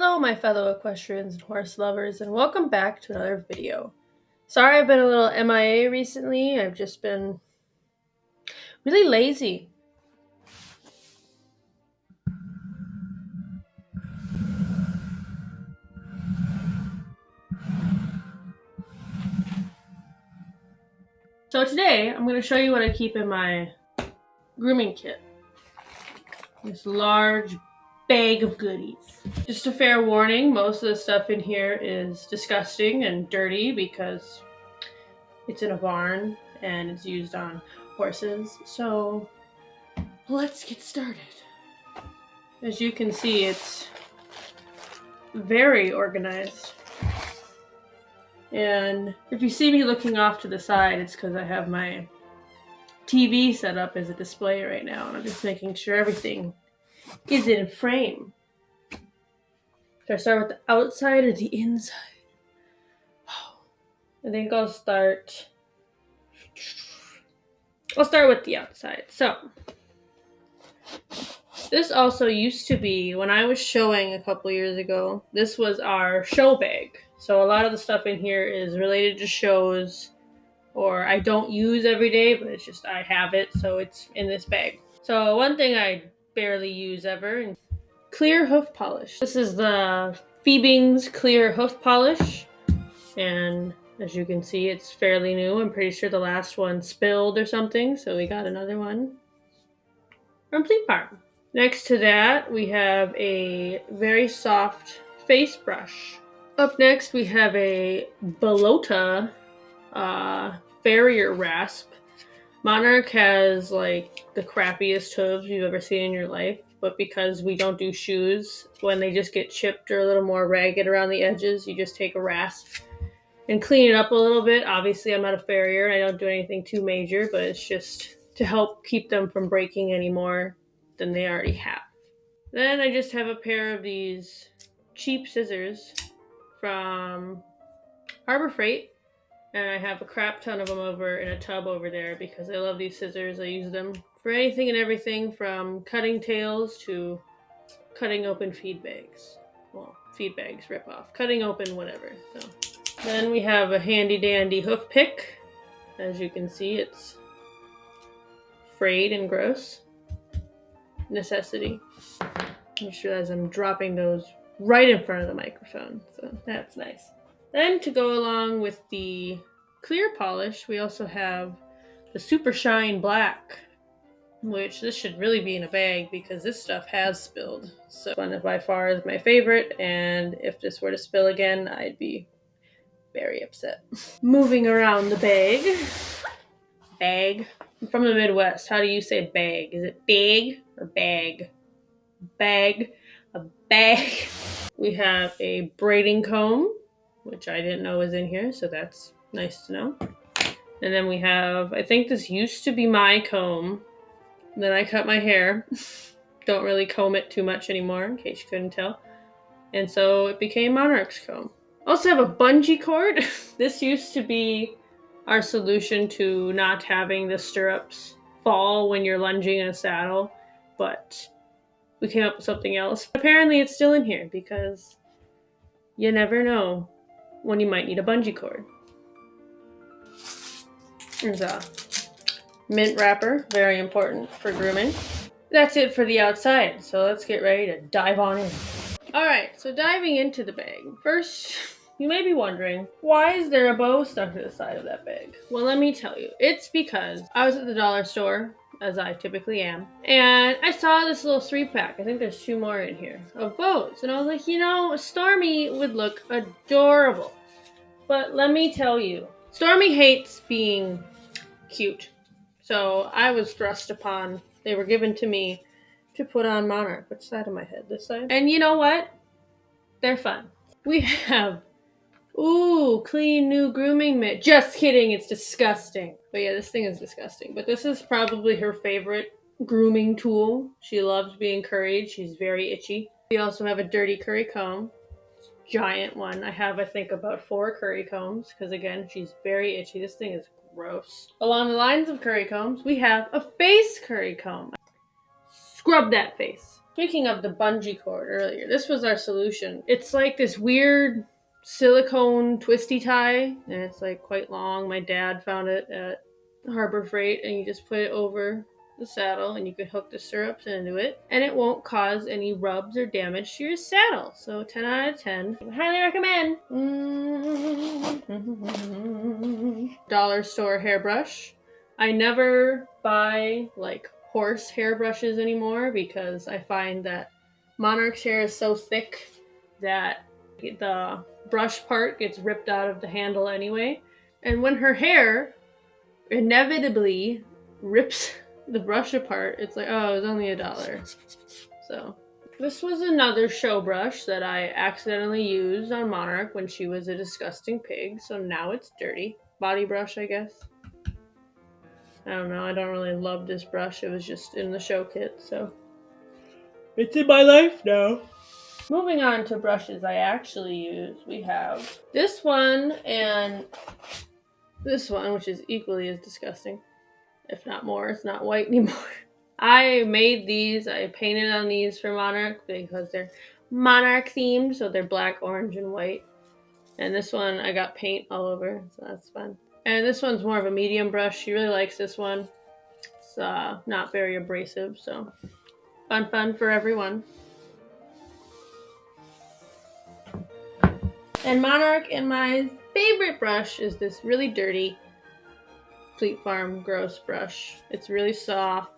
Hello, my fellow equestrians and horse lovers, and welcome back to another video. Sorry I've been a little MIA recently. I've just been really lazy. So today, I'm going to show you what I keep in my grooming kit. This large bag of goodies. Just a fair warning, most of the stuff in here is disgusting and dirty because it's in a barn and it's used on horses. So let's get started. As you can see, it's very organized. And if you see me looking off to the side, it's because I have my TV set up as a display right now, and I'm just making sure everything is in frame. Should I start with the outside or the inside? I think I'll start with the outside. So, this also used to be, when I was showing a couple years ago, this was our show bag. So a lot of the stuff in here is related to shows, or I don't use every day, but it's just I have it, so it's in this bag. So one thing I barely use ever, clear hoof polish. This is the Feebing's clear hoof polish, and as you can see, it's fairly new. I'm pretty sure the last one spilled or something, so we got another one from Fleet Farm. Next to that, we have a very soft face brush. Up next, we have a Belota farrier rasp. Monarch has like the crappiest hooves you've ever seen in your life, but because we don't do shoes, when they just get chipped or a little more ragged around the edges, you just take a rasp and clean it up a little bit. Obviously, I'm not a farrier and I don't do anything too major, but it's just to help keep them from breaking any more than they already have. Then I just have a pair of these cheap scissors from Harbor Freight, and I have a crap ton of them over in a tub over there because I love these scissors. I use them for anything and everything from cutting tails to cutting open feed bags. Well, feed bags rip off. Cutting open whatever. So then we have a handy dandy hoof pick. As you can see, it's frayed and gross. Necessity. I just realized I'm dropping those right in front of the microphone, so that's nice. Then to go along with the clear polish, we also have the Super Shine Black, which this should really be in a bag because this stuff has spilled. So one by far is my favorite, and if this were to spill again, I'd be very upset. Moving around the bag. Bag. I'm from the Midwest. How do you say bag? Is it big or bag? Bag. A bag. We have a braiding comb, which I didn't know was in here, so that's nice to know. And then we have, I think this used to be my comb. Then I cut my hair. Don't really comb it too much anymore, in case you couldn't tell. And so it became Monarch's comb. Also have a bungee cord. This used to be our solution to not having the stirrups fall when you're lunging in a saddle, but we came up with something else. Apparently it's still in here because you never know when you might need a bungee cord. There's a mint wrapper, very important for grooming. That's it for the outside, so let's get ready to dive on in. Alright, so diving into the bag. First, you may be wondering, why is there a bow stuck to the side of that bag? Well, let me tell you. It's because I was at the dollar store, as I typically am, and I saw this little 3-pack, I think there's 2 more in here, of bows. And I was like, you know, Stormy would look adorable. But let me tell you, Stormy hates being cute. So I was thrust upon, they were given to me to put on Monarch. Which side of my head? This side? And you know what? They're fun. We have, clean new grooming mitt. Just kidding, it's disgusting. But yeah, this thing is disgusting. But this is probably her favorite grooming tool. She loves being curried. She's very itchy. We also have a dirty curry comb. Giant one. I have, I think, about 4 curry combs because, again, she's very itchy. This thing is gross. Along the lines of curry combs, we have a face curry comb. Scrub that face. Speaking of the bungee cord earlier, this was our solution. It's like this weird silicone twisty tie, and it's like quite long. My dad found it at Harbor Freight, and you just put it over the saddle, and you could hook the stirrups into it, and it won't cause any rubs or damage to your saddle. So 10 out of 10. I highly recommend. Dollar store hairbrush. I never buy like horse hairbrushes anymore because I find that Monarch's hair is so thick that the brush part gets ripped out of the handle anyway. And when her hair inevitably rips the brush apart, it's like, oh, it was only $1. So this was another show brush that I accidentally used on Monarch when she was a disgusting pig, so now it's dirty. Body brush, I guess. I don't know, I don't really love this brush. It was just in the show kit, so it's in my life now. Moving on to brushes I actually use, we have this one and this one, which is equally as disgusting. If not more, it's not white anymore. I made these, I painted on these for Monarch because they're Monarch themed, so they're black, orange, and white. And this one, I got paint all over, so that's fun. And this one's more of a medium brush. She really likes this one. It's not very abrasive, so fun for everyone. And Monarch, and my favorite brush is this really dirty Fleet Farm gross brush. It's really soft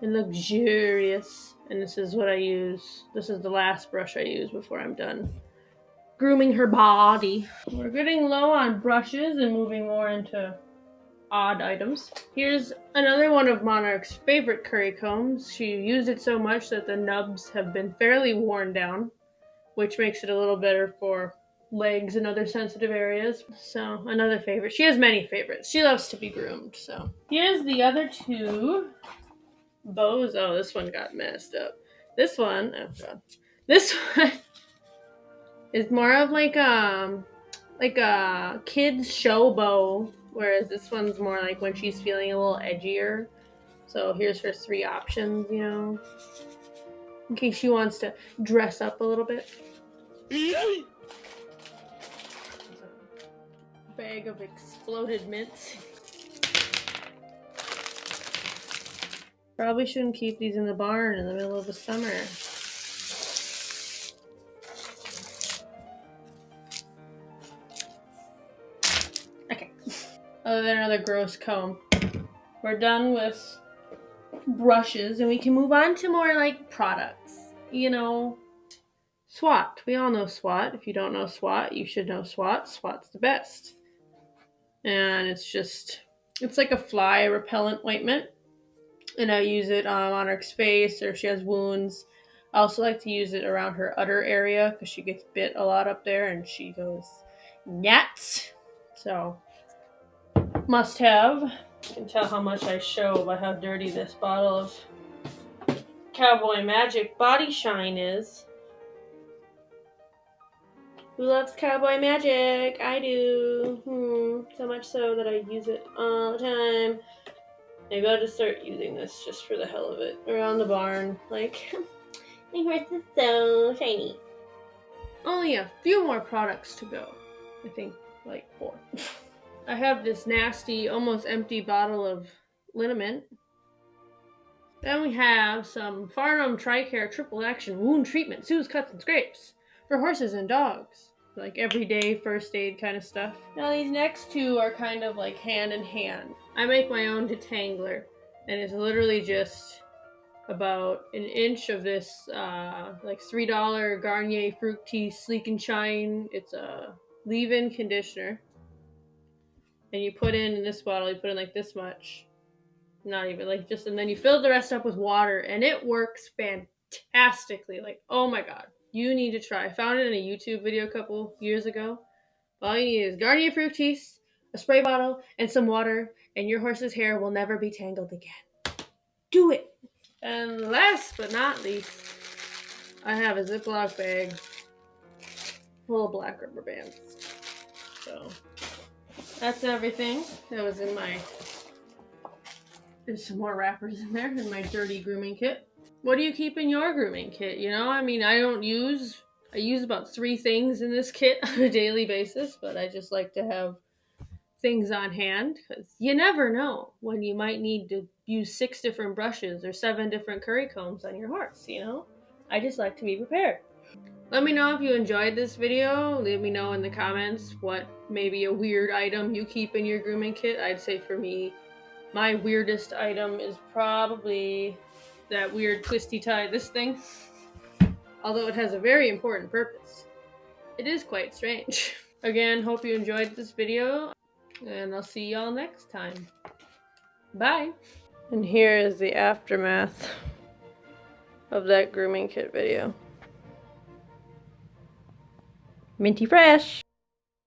and luxurious, and this is what I use. This is the last brush I use before I'm done grooming her body. We're getting low on brushes and moving more into odd items. Here's another one of Monarch's favorite curry combs. She used it so much that the nubs have been fairly worn down, which makes it a little better for legs and other sensitive areas. So another favorite. She has many favorites. She loves to be groomed. So here's the other two bows. Oh, this one got messed up. This one, oh god. This one is more of like a kid's show bow, whereas this one's more like when she's feeling a little edgier. So here's her 3 options, you know, in case she wants to dress up a little bit. Bag of exploded mints. Probably shouldn't keep these in the barn in the middle of the summer. Okay. Other than another gross comb. We're done with brushes and we can move on to more like products. You know, SWAT. We all know SWAT. If you don't know SWAT, you should know SWAT. SWAT's the best. And it's like a fly repellent ointment. And I use it on Monarch's face, or if she has wounds. I also like to use it around her udder area because she gets bit a lot up there and she goes nuts. So, must have. You can tell how much I show by how dirty this bottle of Cowboy Magic Body Shine is. Who loves Cowboy Magic? I do. So much so that I use it all the time. Maybe I'll just start using this just for the hell of it around the barn. Like, my horse is so shiny. Only a few more products to go. I think like 4. I have this nasty, almost empty bottle of liniment. Then we have some Farnham Tricare Triple Action Wound Treatment, soothes, cuts, and scrapes for horses and dogs. Like everyday first aid kind of stuff. Now these next 2 are kind of like hand in hand. I make my own detangler, and it's literally just about an inch of this like $3 Garnier Fructis Sleek and Shine. It's a leave-in conditioner. And you put in this bottle, you put in like this much. Not even like just, and then you fill the rest up with water, and it works fantastically. Like, oh my god, you need to try. I found it in a YouTube video a couple years ago. All you need is Garnier Fructis, a spray bottle, and some water, and your horse's hair will never be tangled again. Do it! And last but not least, I have a Ziploc bag full of black rubber bands. So that's everything that was in my... There's some more wrappers in there in my dirty grooming kit. What do you keep in your grooming kit? You know, I mean, I use about 3 things in this kit on a daily basis, but I just like to have things on hand because you never know when you might need to use 6 different brushes or 7 different curry combs on your horse, you know? I just like to be prepared. Let me know if you enjoyed this video. Leave me know in the comments what maybe a weird item you keep in your grooming kit. I'd say for me, my weirdest item is probably that weird twisty tie, this thing. Although it has a very important purpose. It is quite strange. Again, hope you enjoyed this video, and I'll see y'all next time. Bye! And here is the aftermath of that grooming kit video. Minty fresh!